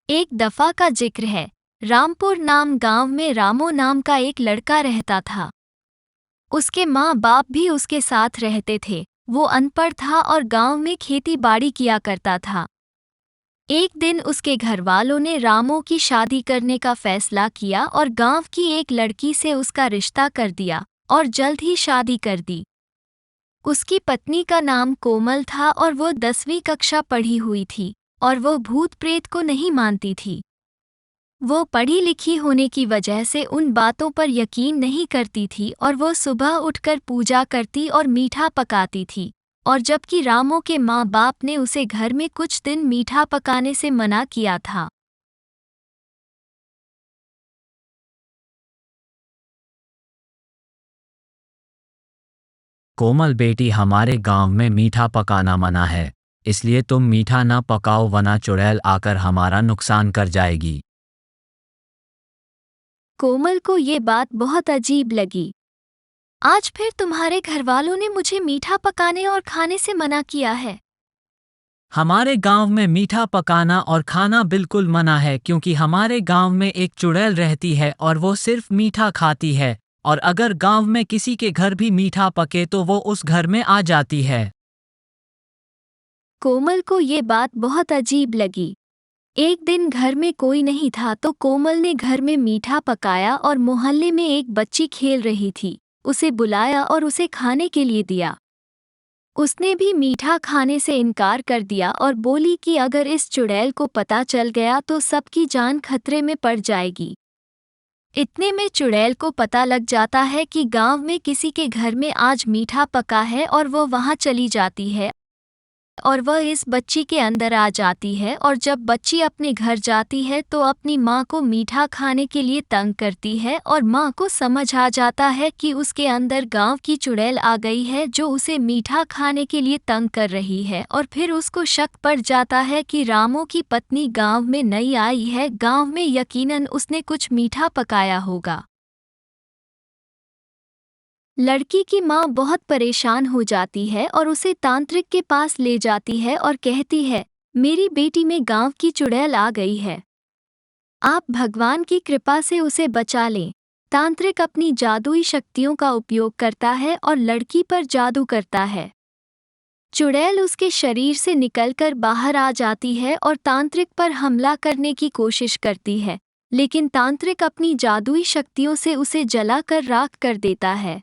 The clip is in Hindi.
एक दफा का जिक्र है। रामपुर नाम गांव में रामो नाम का एक लड़का रहता था। उसके माँ बाप भी उसके साथ रहते थे। वो अनपढ़ था और गांव में खेती बाड़ी किया करता था। एक दिन उसके घरवालों ने रामो की शादी करने का फैसला किया और गांव की एक लड़की से उसका रिश्ता कर दिया और जल्द ही शादी कर दी। उसकी पत्नी का नाम कोमल था और वो 10वीं कक्षा पढ़ी हुई थी और वो भूत प्रेत को नहीं मानती थी। वो पढ़ी लिखी होने की वजह से उन बातों पर यकीन नहीं करती थी और वो सुबह उठकर पूजा करती और मीठा पकाती थी। और जबकि रामो के माँ बाप ने उसे घर में कुछ दिन मीठा पकाने से मना किया था। कोमल बेटी, हमारे गांव में मीठा पकाना मना है, इसलिए तुम मीठा ना पकाओ वरना चुड़ैल आकर हमारा नुकसान कर जाएगी। कोमल को ये बात बहुत अजीब लगी। आज फिर तुम्हारे घरवालों ने मुझे मीठा पकाने और खाने से मना किया है। हमारे गांव में मीठा पकाना और खाना बिल्कुल मना है, क्योंकि हमारे गांव में एक चुड़ैल रहती है और वो सिर्फ मीठा खाती है, और अगर गांव में किसी के घर भी मीठा पके तो वो उस घर में आ जाती है। कोमल को ये बात बहुत अजीब लगी। एक दिन घर में कोई नहीं था तो कोमल ने घर में मीठा पकाया और मोहल्ले में एक बच्ची खेल रही थी, उसे बुलाया और उसे खाने के लिए दिया। उसने भी मीठा खाने से इनकार कर दिया और बोली कि अगर इस चुड़ैल को पता चल गया तो सबकी जान खतरे में पड़ जाएगी। इतने में चुड़ैल को पता लग जाता है कि गांव में किसी के घर में आज मीठा पका है और वो वहां चली जाती है और वह इस बच्ची के अंदर आ जाती है। और जब बच्ची अपने घर जाती है तो अपनी माँ को मीठा खाने के लिए तंग करती है और माँ को समझ आ जाता है कि उसके अंदर गांव की चुड़ैल आ गई है जो उसे मीठा खाने के लिए तंग कर रही है। और फिर उसको शक पड़ जाता है कि रामो की पत्नी गांव में नई आई है, गांव में यकीनन उसने कुछ मीठा पकाया होगा। लड़की की माँ बहुत परेशान हो जाती है और उसे तांत्रिक के पास ले जाती है और कहती है, मेरी बेटी में गांव की चुड़ैल आ गई है, आप भगवान की कृपा से उसे बचा लें। तांत्रिक अपनी जादुई शक्तियों का उपयोग करता है और लड़की पर जादू करता है। चुड़ैल उसके शरीर से निकलकर बाहर आ जाती है और तांत्रिक पर हमला करने की कोशिश करती है, लेकिन तांत्रिक अपनी जादुई शक्तियों से उसे जलाकर राख कर देता है।